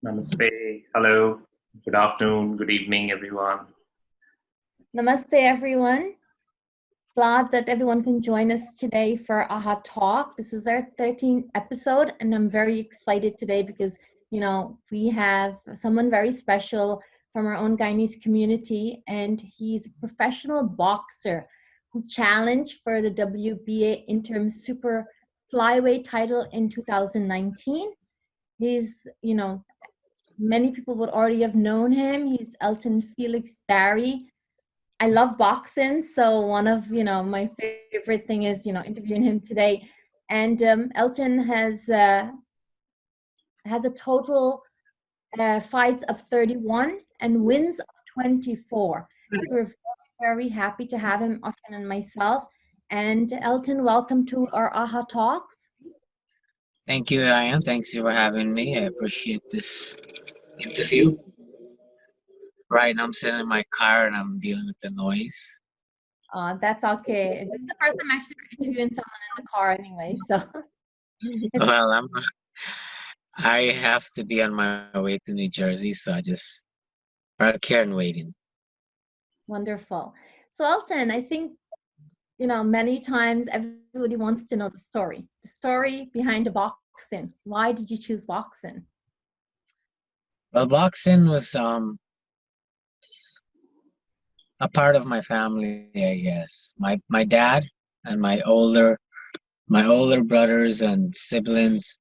Namaste. Hello. Good afternoon. Good evening, everyone. Namaste, everyone. Glad that everyone can join us today for Ahhaa Talk. This is our 13th episode, and I'm very excited today because, we have someone very special from our own Guyanese community, and he's a professional boxer who challenged for the WBA interim super flyweight title in 2019. He's, many people would already have known him. He's Elton Felix Dharry. I love boxing, so one of my favorite thing is interviewing him today. And Elton has a total fights of 31 and wins of 24. So we're very, very happy to have him, Ashwin and myself. And Elton, welcome to our Ahhaa Talks. Thank you, Ryan. Thanks for having me. I appreciate this interview. Right now, I'm sitting in my car and I'm dealing with the noise. That's okay. This is the first time actually interviewing someone in the car anyway, so. Well, I have to be on my way to New Jersey, so I just park here and waiting. Wonderful. So Elton, I think, many times everybody wants to know the story behind the boxing. Why did you choose boxing? Well, boxing was a part of my family, I guess. My dad and my older brothers and siblings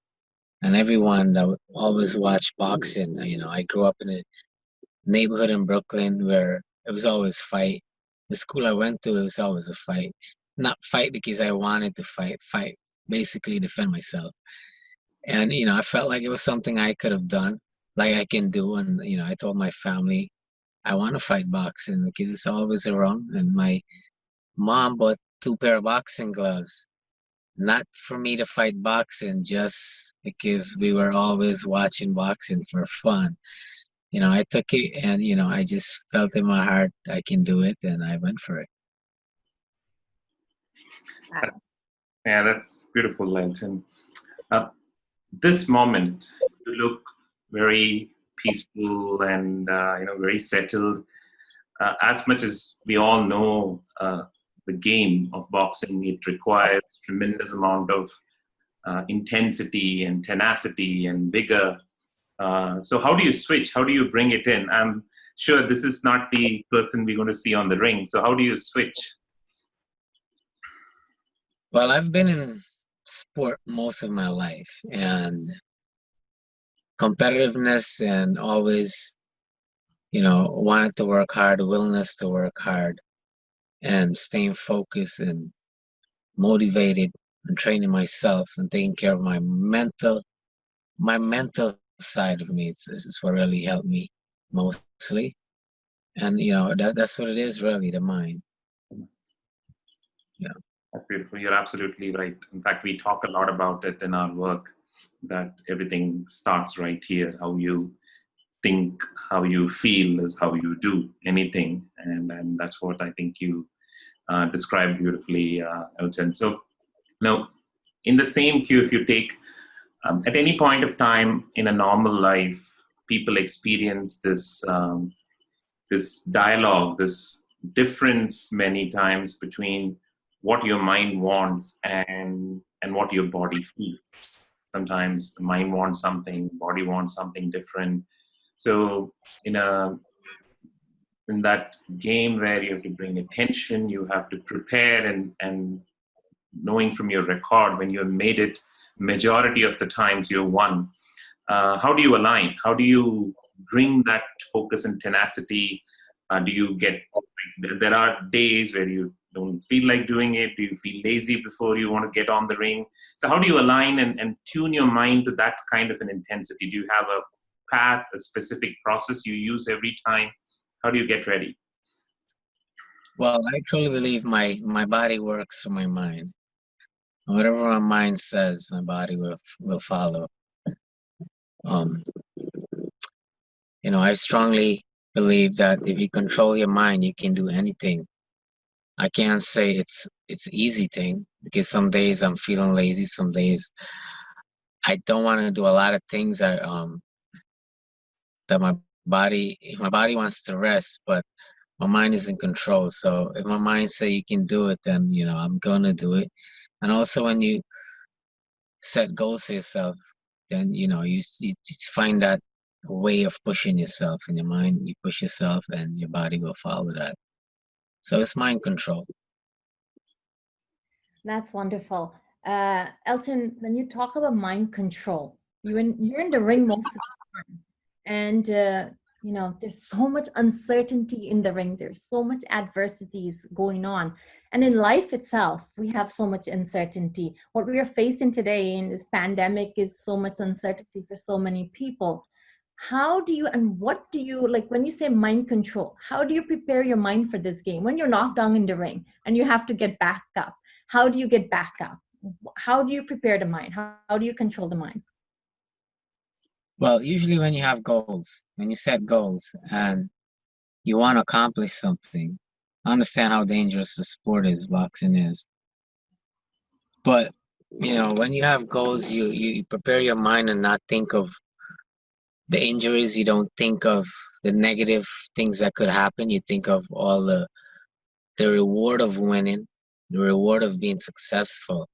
and everyone that would always watch boxing. I grew up in a neighborhood in Brooklyn where it was always fight. The school I went to, it was always a fight. Not fight because I wanted to fight, basically defend myself. And, I felt like it was something I could have done, like I can do. And, I told my family, I want to fight boxing because it's always around. And my mom bought 2 pair of boxing gloves, not for me to fight boxing, just because we were always watching boxing for fun. I took it and, I just felt in my heart I can do it and I went for it. Yeah, that's beautiful, Lenton. This moment, you look very peaceful and very settled. As much as we all know, the game of boxing, it requires tremendous amount of intensity and tenacity and vigor. So how do you switch? How do you bring it in? I'm sure this is not the person we're going to see on the ring. So how do you switch? Well, I've been in sport most of my life and competitiveness and always, wanted to work hard, willingness to work hard and staying focused and motivated and training myself and taking care of my mental side of me. This is what really helped me mostly. And, that's what it is really, the mind. Yeah. That's beautiful. You're absolutely right. In fact, we talk a lot about it in our work, that everything starts right here. How you think, how you feel is how you do anything. And that's what I think you described beautifully, Elton. So now, in the same cue, if you take at any point of time in a normal life, people experience this dialogue, this difference many times between what your mind wants and what your body feels. Sometimes the mind wants something, body wants something different. So in a in that game where you have to bring attention, you have to prepare and knowing from your record when you have made it, majority of the times you won. How do you align? How do you bring that focus and tenacity? Do you get, there are days where you don't feel like doing it? Do you feel lazy before you want to get on the ring? So how do you align and tune your mind to that kind of an intensity? Do you have a path, a specific process you use every time? How do you get ready? Well, I truly believe my body works for my mind. Whatever my mind says, my body will follow. I strongly believe that if you control your mind, you can do anything. I can't say it's easy thing because some days I'm feeling lazy, some days I don't want to do a lot of things. that if my body wants to rest, but my mind is in control. So if my mind say you can do it, then I'm gonna do it. And also when you set goals for yourself, then you find that way of pushing yourself in your mind. You push yourself, and your body will follow that. So it's mind control. That's wonderful. Elton, when you talk about mind control, you're in the ring most of the time. And, there's so much uncertainty in the ring. There's so much adversities going on. And in life itself, we have so much uncertainty. What we are facing today in this pandemic is so much uncertainty for so many people. How do you, and what do you, like when you say mind control, how do you prepare your mind for this game? When you're knocked down in the ring and you have to get back up, how do you get back up? How do you prepare the mind? How do you control the mind? Well, usually when you have goals, when you set goals and you want to accomplish something, I understand how dangerous the sport is, boxing is. But, when you have goals, you prepare your mind and not think of the injuries. You don't think of the negative things that could happen. You think of all the reward of winning, the reward of being successful.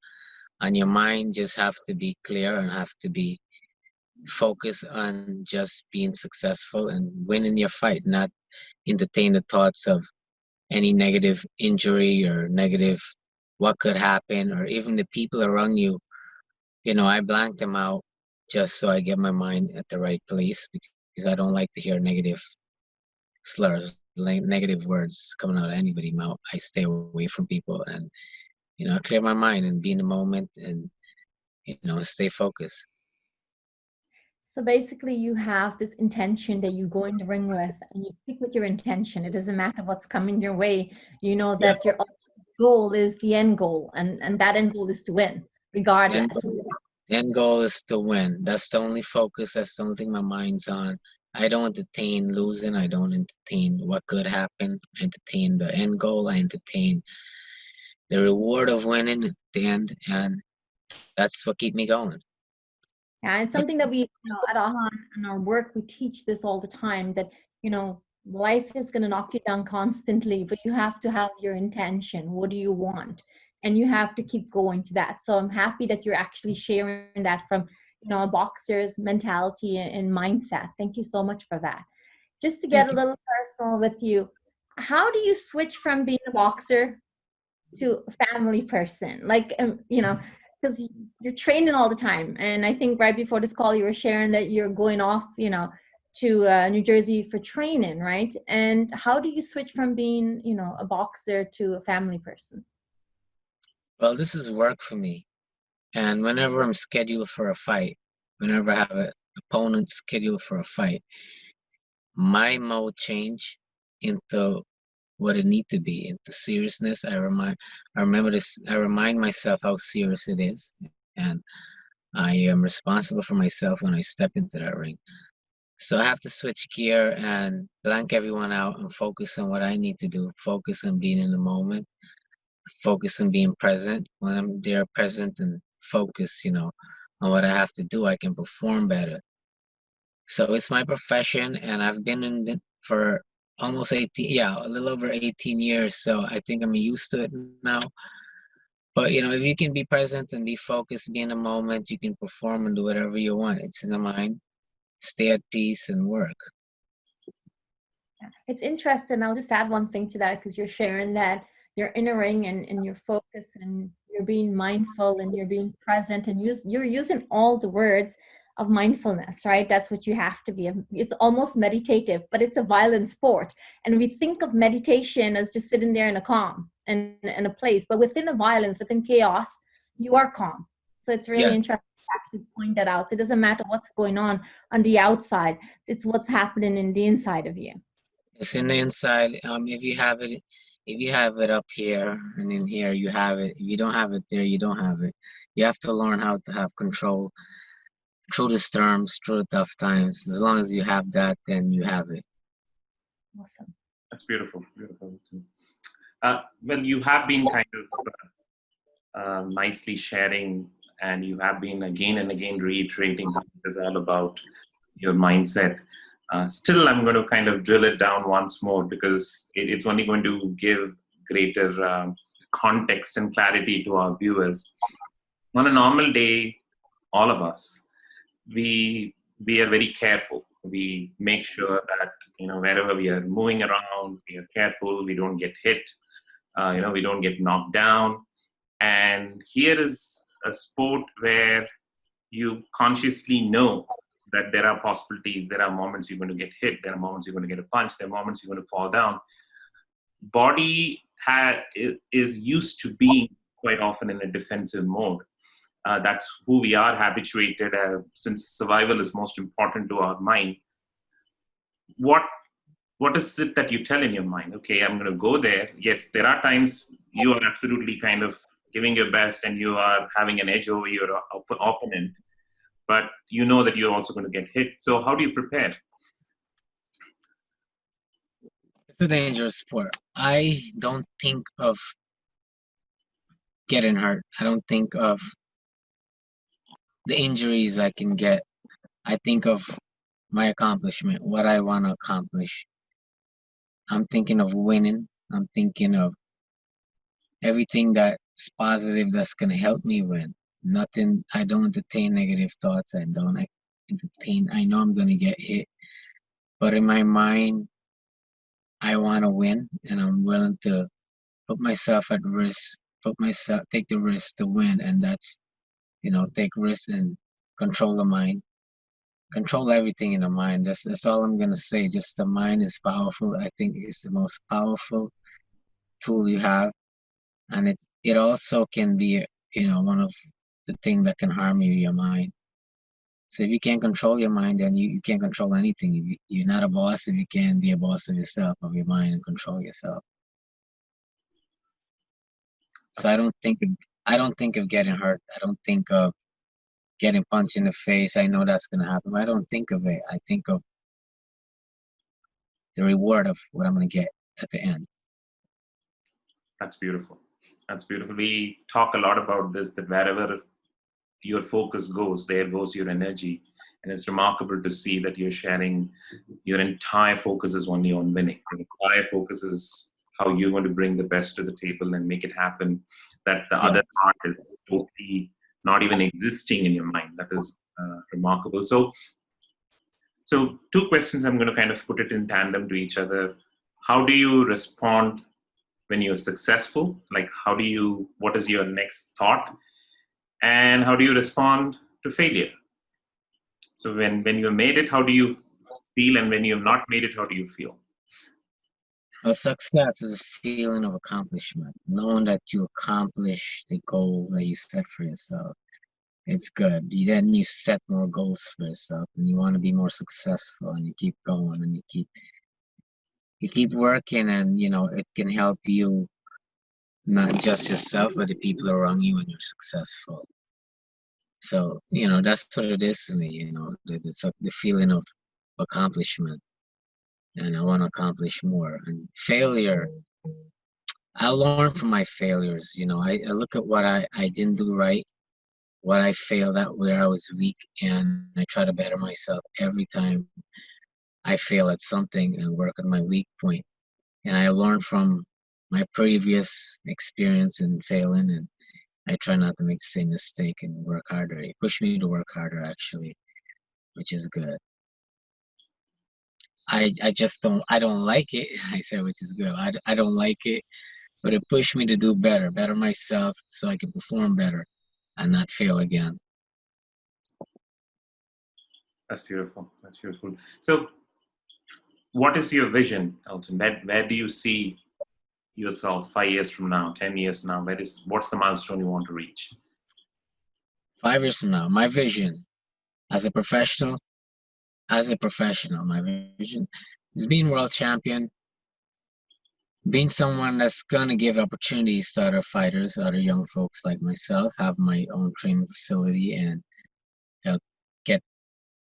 And your mind just have to be clear and have to be focused on just being successful and winning your fight, not entertain the thoughts of any negative injury or negative what could happen, or even the people around you. I blank them out just so I get my mind at the right place, because I don't like to hear negative slurs, negative words coming out of anybody's mouth. I stay away from people and, clear my mind and be in the moment and, stay focused. So basically, you have this intention that you go in the ring with, and you stick with your intention. It doesn't matter what's coming your way. You know that your goal is the end goal, and that end goal is to win, regardless. End goal is to win. That's the only focus. That's the only thing my mind's on. I don't entertain losing. I don't entertain what could happen. I entertain the end goal. I entertain the reward of winning at the end, and that's what keep me going. Yeah, it's something that we, at Ahhaa in our work, we teach this all the time, that, life is going to knock you down constantly, but you have to have your intention. What do you want? And you have to keep going to that. So I'm happy that you're actually sharing that from, a boxer's mentality and mindset. Thank you so much for that. Just to get a little personal with you, how do you switch from being a boxer to a family person? Like, because you're training all the time. And I think right before this call, you were sharing that you're going off, to New Jersey for training, right? And how do you switch from being, a boxer to a family person? Well, this is work for me. And whenever I'm scheduled for a fight, whenever I have an opponent scheduled for a fight, my mode change into what it need to be, into seriousness. I remind myself how serious it is, and I am responsible for myself when I step into that ring. So I have to switch gear and blank everyone out and focus on what I need to do. Focus on being in the moment. Focus on being present. When I'm there, present and focus, on what I have to do, I can perform better. So it's my profession, and I've been in it for almost 18, a little over 18 years. So I think I'm used to it now. But, if you can be present and be focused, be in the moment, you can perform and do whatever you want. It's in the mind. Stay at peace and work. It's interesting. I'll just add one thing to that, because you're sharing that you're in a ring and you're focused and you're being mindful and you're being present, and you're using all the words of mindfulness, right? That's what you have to be. It's almost meditative, but it's a violent sport. And we think of meditation as just sitting there in a calm and in a place, but within a violence, within chaos, you are calm. So it's really interesting to actually point that out. So it doesn't matter what's going on the outside. It's what's happening in the inside of you. It's in the inside. If you have it up here and in here, you have it. If you don't have it there, you don't have it. You have to learn how to have control through the storms, through the tough times. As long as you have that, then you have it. Awesome. That's beautiful. Beautiful. Well, you have been kind of nicely sharing, and you have been again and again reiterating how it is all about your mindset. Still, I'm going to kind of drill it down once more because it's only going to give greater context and clarity to our viewers. On a normal day, all of us, we are very careful. We make sure that wherever we are moving around, we are careful. We don't get hit. We don't get knocked down. And here is a sport where you consciously know that there are possibilities. There are moments you're going to get hit. There are moments you're going to get a punch. There are moments you're going to fall down. Body is used to being quite often in a defensive mode. That's who we are habituated, since survival is most important to our mind. What is it that you tell in your mind? Okay, I'm going to go there. Yes, there are times you are absolutely kind of giving your best and you are having an edge over your opponent, but you know that you're also going to get hit. So how do you prepare? It's a dangerous sport. I don't think of getting hurt. I don't think of the injuries I can get. I think of my accomplishment, what I want to accomplish. I'm thinking of winning. I'm thinking of everything that's positive that's going to help me win. Nothing, I don't entertain negative thoughts. I don't entertain, I know I'm going to get hit. But in my mind, I want to win, and I'm willing to put myself at risk, take the risk to win. And that's, take risks and control the mind. Control everything in the mind. That's all I'm going to say. Just the mind is powerful. I think it's the most powerful tool you have. And it also can be, one of the things that can harm you, your mind. So if you can't control your mind, then you can't control anything. You're not a boss if you can't be a boss of yourself, of your mind, and control yourself. So I don't think of getting hurt. I don't think of getting punched in the face. I know that's gonna happen. I don't think of it. I think of the reward of what I'm gonna get at the end. That's beautiful. That's beautiful. We talk a lot about this, that wherever your focus goes, there goes your energy. And it's remarkable to see that you're sharing your entire focus is only on winning. Your entire focus is how you're going to bring the best to the table and make it happen. That the other part is totally not even existing in your mind. That is remarkable. So two questions, I'm going to kind of put it in tandem to each other. How do you respond when you're successful? Like, what is your next thought? And how do you respond to failure? So when you made it, how do you feel? And when you have not made it, how do you feel? Well, success is a feeling of accomplishment. Knowing that you accomplish the goal that you set for yourself. It's good. Then you set more goals for yourself, and you want to be more successful, and you keep going, and you keep working, and it can help you, not just yourself, but the people around you when you're successful. So, that's what it is to me, the feeling of accomplishment, and I want to accomplish more. And failure, I learn from my failures. I look at what I didn't do right, what I failed at, where I was weak, and I try to better myself every time I fail at something and work on my weak point. And I learn from my previous experience in failing, and I try not to make the same mistake and work harder. It pushed me to work harder, actually, which is good. I don't like it. I said, which is good. I don't like it, but it pushed me to do better myself, so I can perform better and not fail again. That's beautiful. That's beautiful. So what is your vision, Elton? Where do you see yourself 5 years from now, 10 years from now? What's the milestone you want to reach? 5 years from now, my vision as a professional, my vision is being world champion, being someone that's gonna give opportunities to other fighters, other young folks like myself, have my own training facility, and help get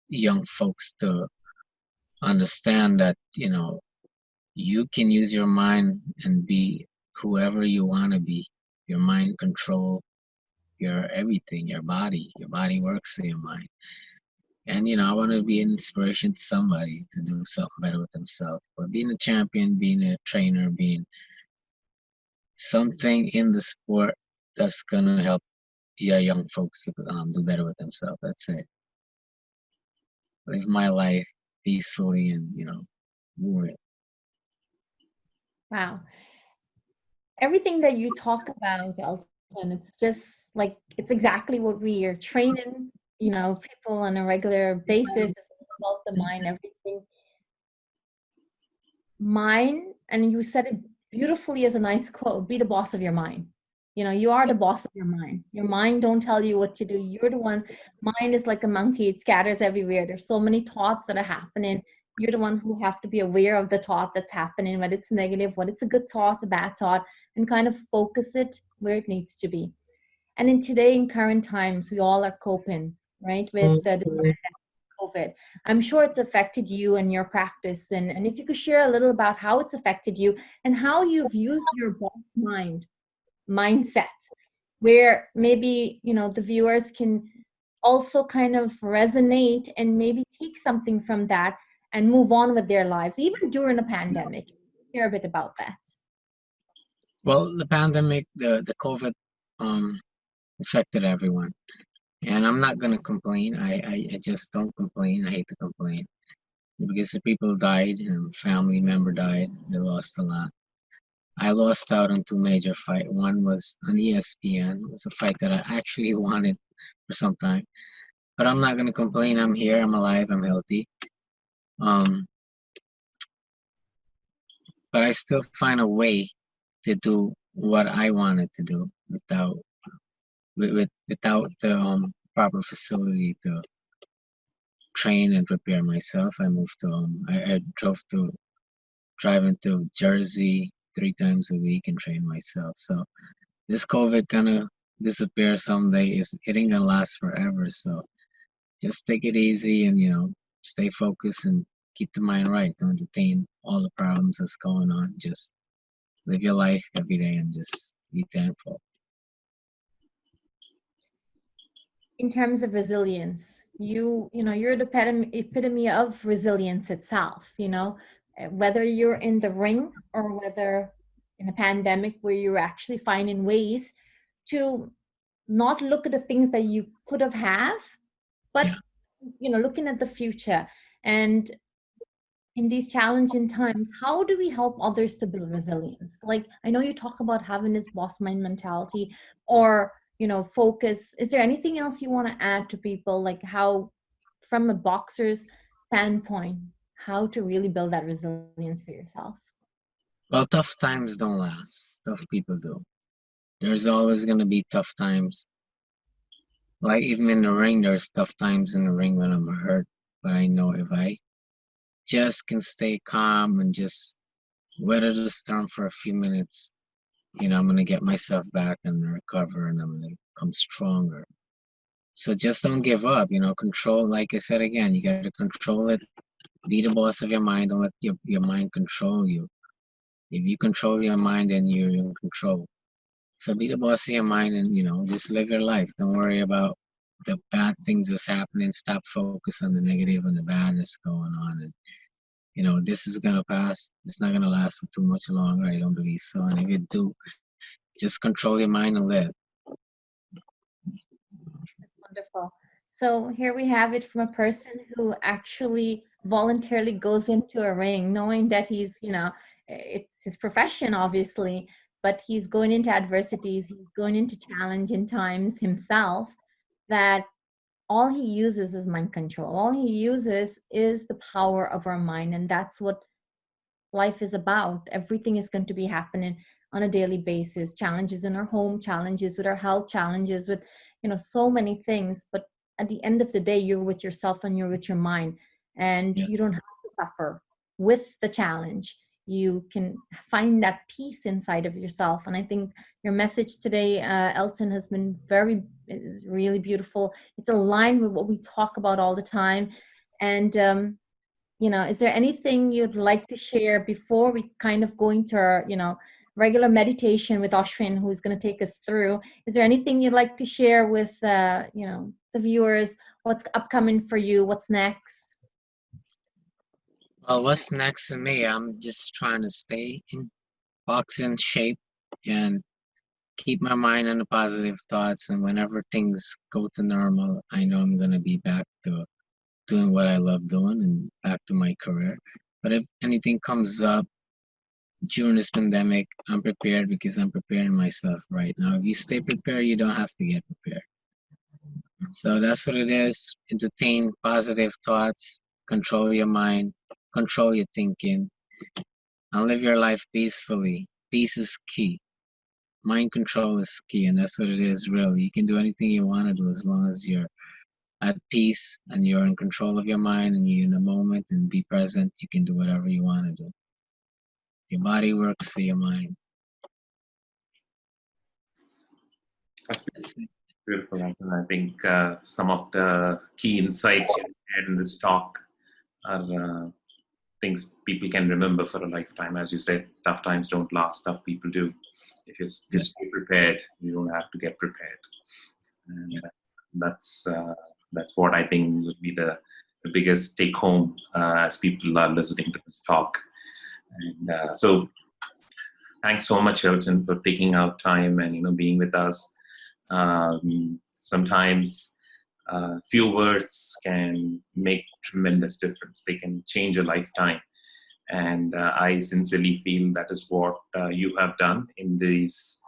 young folks to understand that, you can use your mind and be whoever you want to be. Your mind control your everything, your body. Your body works for your mind. And, I want to be an inspiration to somebody to do something better with themselves. But being a champion, being a trainer, being something in the sport that's going to help young folks to do better with themselves. That's it. Live my life peacefully and, move it. Wow. Everything that you talk about, Elton, it's just like, it's exactly what we are training, people on a regular basis. It's about the mind, everything. Mind, and you said it beautifully as a nice quote, be the boss of your mind. You are the boss of your mind. Your mind don't tell you what to do. You're the one. Mind is like a monkey. It scatters everywhere. There's so many thoughts that are happening. You're the one who have to be aware of the thought that's happening, whether it's negative, whether it's a good thought, a bad thought, and kind of focus it where it needs to be. And in current times, we all are coping, right, with the COVID. I'm sure it's affected you and your practice. And if you could share a little about how it's affected you and how you've used your boss mindset, where maybe, the viewers can also kind of resonate and maybe take something from that and move on with their lives, even during a pandemic. Hear a bit about that. Well, the pandemic, the COVID, affected everyone. And I'm not going to complain. I just don't complain. I hate to complain. Because the people died and family member died. They lost a lot. I lost out on two major fights. One was on ESPN. It was a fight that I actually wanted for some time. But I'm not going to complain. I'm here. I'm alive. I'm healthy. But I still find a way to do what I wanted to do without the proper facility to train and prepare myself. I moved to I driving to Jersey 3 times a week and train myself. So this COVID gonna disappear someday. It ain't gonna last forever. So just take it easy and stay focused and keep the mind right. Don't entertain all the problems that's going on. Just live your life every day and just be thankful. In terms of resilience, you're the epitome of resilience itself. Whether you're in the ring or whether in a pandemic where you're actually finding ways to not look at the things that you could have, but looking at the future. And in these challenging times, how do we help others to build resilience? Like, I know you talk about having this boss mind mentality or focus. Is there anything else you want to add to people, like how, from a boxer's standpoint, how to really build that resilience for yourself? Well, tough times don't last. Tough people do. There's always going to be tough times. Like even in the ring, there's tough times in the ring when I'm hurt. But I know if I just can stay calm and just weather the storm for a few minutes, I'm going to get myself back and recover and I'm going to come stronger. So just don't give up, control, like I said again, you got to control it. Be the boss of your mind. Don't let your mind control you. If you control your mind, then you're in control. So be the boss of your mind and, just live your life. Don't worry about the bad things that's happening. Stop focus on the negative and the bad that's going on. And, this is going to pass. It's not going to last for too much longer. I don't believe so. And if it do, just control your mind and live. Wonderful. So here we have it from a person who actually voluntarily goes into a ring, knowing that he's, it's his profession, obviously, but he's going into adversities, he's going into challenging times himself, that all he uses is mind control. All he uses is the power of our mind. And that's what life is about. Everything is going to be happening on a daily basis. Challenges in our home, challenges with our health, challenges with, so many things. But at the end of the day, you're with yourself and you're with your mind. And you don't have to suffer with the challenge. You can find that peace inside of yourself. And I think your message today, Elton, has been is really beautiful. It's aligned with what we talk about all the time. And, is there anything you'd like to share before we kind of go into our, regular meditation with Ashwin, who's going to take us through? Is there anything you'd like to share with, the viewers, What's upcoming for you? What's next? Well, what's next for me? I'm just trying to stay in boxing shape and keep my mind on the positive thoughts. And whenever things go to normal, I know I'm going to be back to doing what I love doing and back to my career. But if anything comes up during this pandemic, I'm prepared because I'm preparing myself right now. If you stay prepared, you don't have to get prepared. So that's what it is. Entertain positive thoughts, control your mind, control your thinking, and live your life peacefully. Peace is key. Mind control is key, and that's what it is, really. You can do anything you want to do as long as you're at peace and you're in control of your mind and you're in the moment and be present. You can do whatever you want to do. Your body works for your mind. That's beautiful. And I think some of the key insights you had in this talk are things people can remember for a lifetime. As you said, tough times don't last, tough people do. If you just stay prepared, you don't have to get prepared. And that's what I think would be the biggest take home as people are listening to this talk. And so thanks so much, Elton, for taking out time and being with us. Sometimes few words can make tremendous difference. They can change a lifetime. And I sincerely feel that is what you have done in these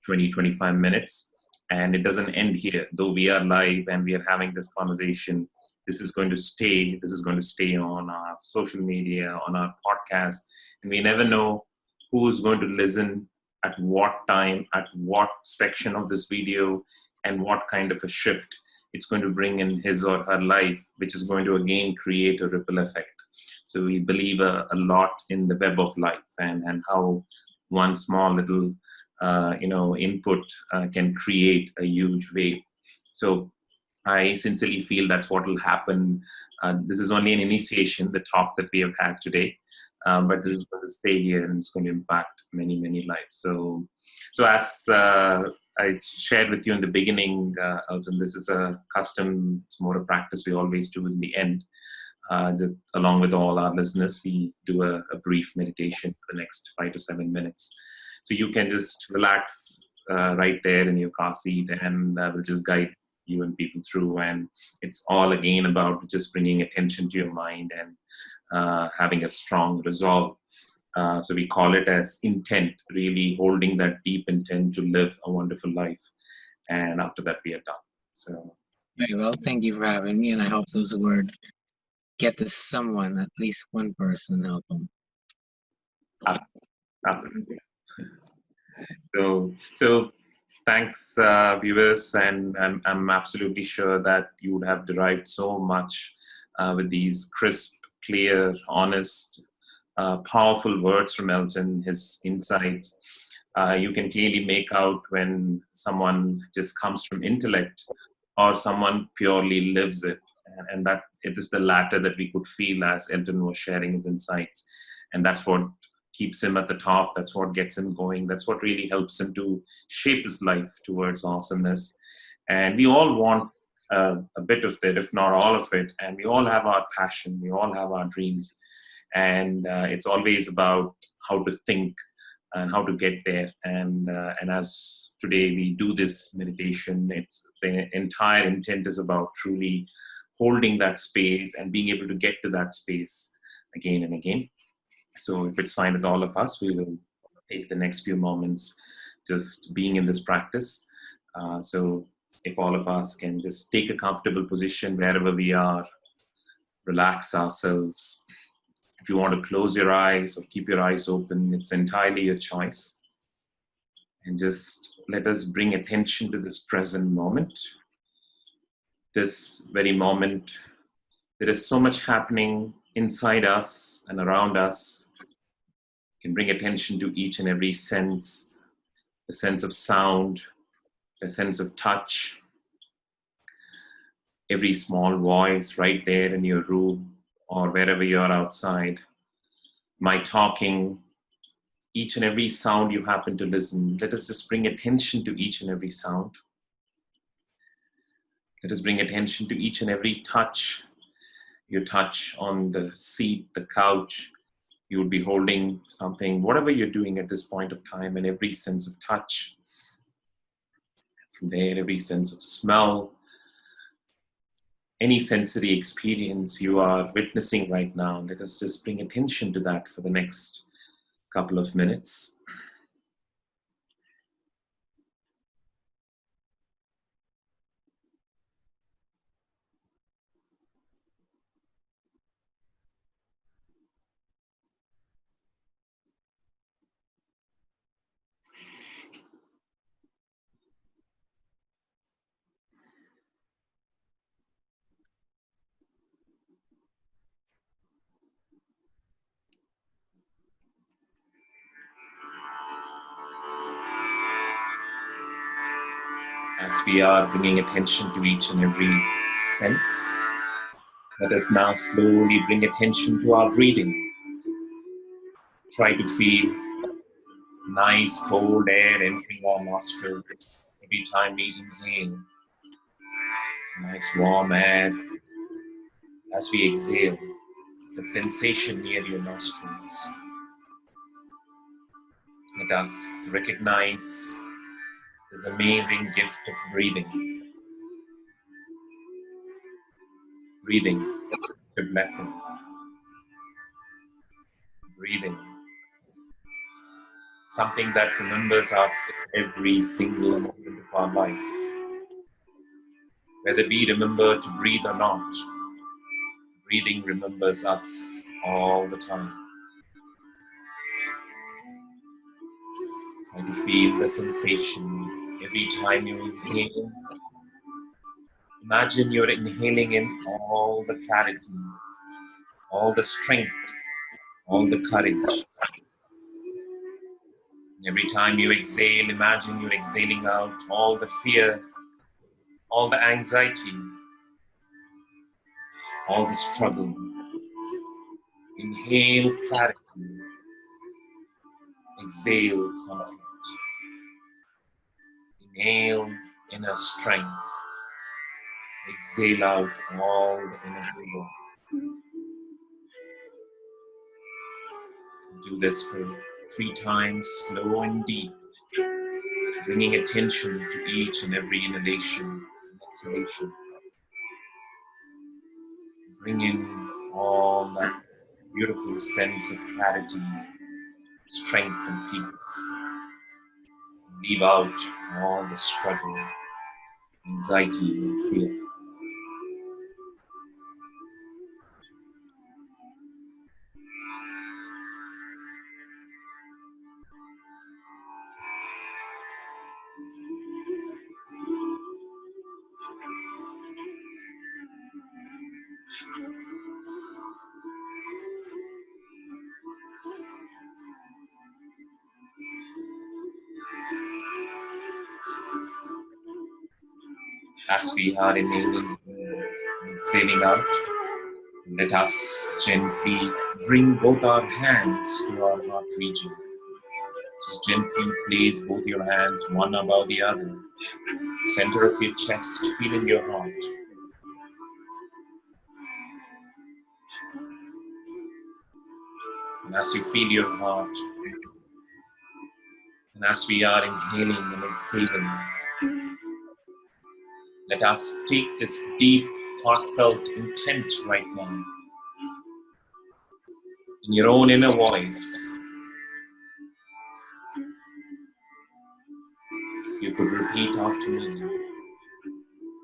20-25 minutes. And it doesn't end here. Though we are live and we are having this conversation, this is going to stay. This is going to stay on our social media, on our podcast. And we never know who's going to listen at what time, at what section of this video, and what kind of a shift it's going to bring in his or her life, which is going to again create a ripple effect. So we believe a lot in the web of life and how one small little input can create a huge wave. So I sincerely feel that's what will happen. This is only an initiation, the talk that we have had today. But this is going to stay here and it's going to impact many, many lives. So as I shared with you in the beginning, Elton, this is a custom, it's more a practice we always do in the end. Along with all our listeners, we do a brief meditation for the next 5 to 7 minutes. So you can just relax right there in your car seat and we'll just guide you and people through. And it's all again about just bringing attention to your mind and having a strong resolve. So we call it as intent, really holding that deep intent to live a wonderful life. And after that, we are done. So Very well. Thank you for having me. And I hope those words get to someone, at least one person, help them. Absolutely. So thanks, viewers. And I'm absolutely sure that you would have derived so much with these crisp, clear, honest, powerful words from Elton, his insights. You can clearly make out when someone just comes from intellect or someone purely lives it. And that it is the latter that we could feel as Elton was sharing his insights. And that's what keeps him at the top. That's what gets him going. That's what really helps him to shape his life towards awesomeness. And we all want a bit of it, if not all of it. And we all have our passion. We all have our dreams. And it's always about how to think and how to get there. And as today we do this meditation, it's the entire intent is about truly holding that space and being able to get to that space again and again. So if it's fine with all of us, we will take the next few moments just being in this practice. So if all of us can just take a comfortable position wherever we are, relax ourselves. If you want to close your eyes or keep your eyes open, it's entirely your choice. And just let us bring attention to this present moment. This very moment, there is so much happening inside us and around us. You can bring attention to each and every sense, the sense of sound, the sense of touch, every small voice right there in your room or wherever you are outside. My talking, each and every sound you happen to listen. Let us just bring attention to each and every sound. Let us bring attention to each and every touch. You touch on the seat, the couch, you would be holding something, whatever you're doing at this point of time, and every sense of touch. From there, every sense of smell, any sensory experience you are witnessing right now, let us just bring attention to that for the next couple of minutes. As we are bringing attention to each and every sense, let us now slowly bring attention to our breathing. Try to feel nice cold air entering our nostrils every time we inhale. Nice warm air. As we exhale, the sensation near your nostrils. Let us recognize this amazing gift of breathing. Breathing is a blessing. Breathing, something that remembers us every single moment of our life. Whether we remember to breathe or not, breathing remembers us all the time. Try to feel the sensation every time you inhale. Imagine you're inhaling in all the clarity, all the strength, all the courage. Every time you exhale, imagine you're exhaling out all the fear, all the anxiety, all the struggle. Inhale clarity, exhale conflict. Inhale inner strength, exhale out all the inner fear. Do this for 3 times, slow and deep, bringing attention to each and every inhalation and exhalation. Bring in all that beautiful sense of clarity, strength and peace. Leave out all the struggle, anxiety and fear. As we are inhaling and exhaling out, let us gently bring both our hands to our heart region. Just gently place both your hands one above the other. Center of your chest, feeling your heart. And as you feel your heart, and as we are inhaling and exhaling, let us take this deep, heartfelt intent right now. In your own inner voice, you could repeat after me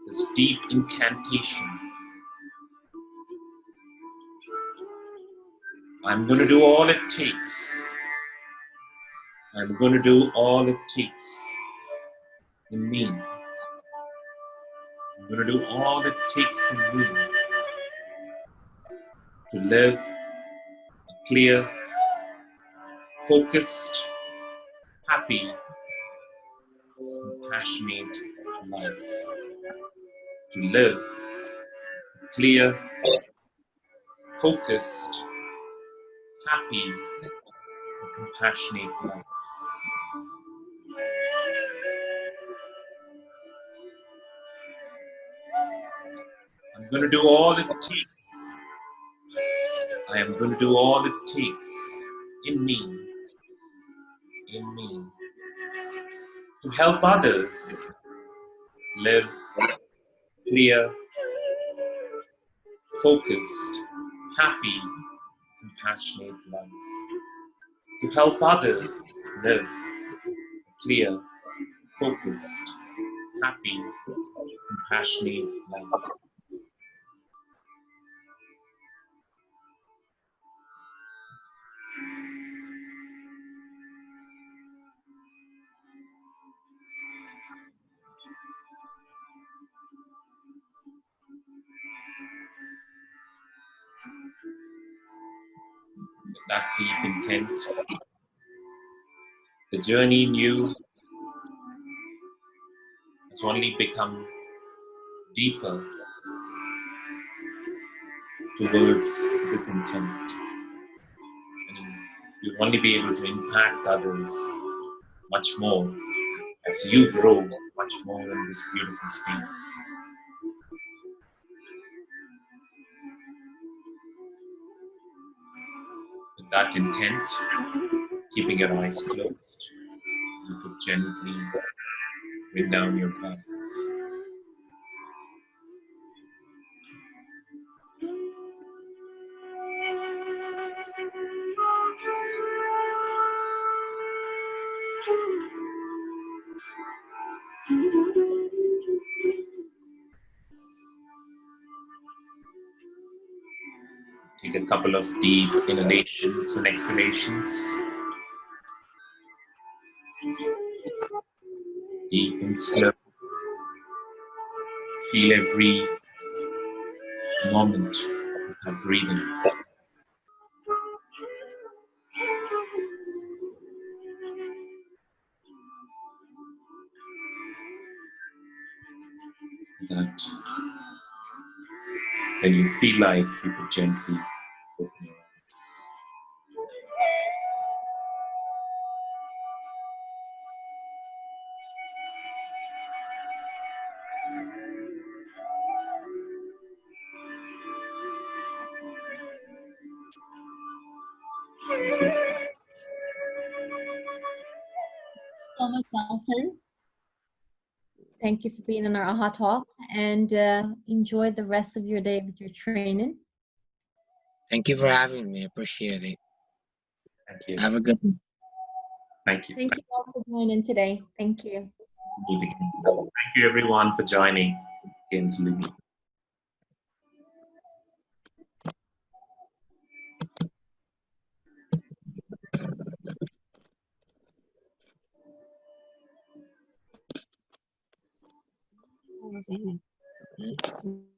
this deep incantation. I'm going to do all it takes. I'm going to do all it takes in me. I'm going to do all it takes in me to live a clear, focused, happy, compassionate life. To live a clear, focused, happy, and compassionate life. going to do all it takes. I am going to do all it takes in me, to help others live clear, focused, happy, compassionate life. To help others live a clear, focused, happy, compassionate life. With that deep intent, the journey in you has only become deeper towards this intent. And you'll only be able to impact others much more as you grow much more in this beautiful space. With that intent, keeping your eyes closed, you could gently bring down your hands. Take a couple of deep inhalations and exhalations. Deep and slow. Feel every moment of that breathing. That when you feel like you could gently open your eyes. So much, Elton. Thank you for being in our Ahhaa Talk, and enjoy the rest of your day with your training. Thank you for having me. Appreciate it. Thank you. Have a good one. Thank you. Thank you all for joining today. Thank you. Thank you everyone for joining in to Libby. Hmm?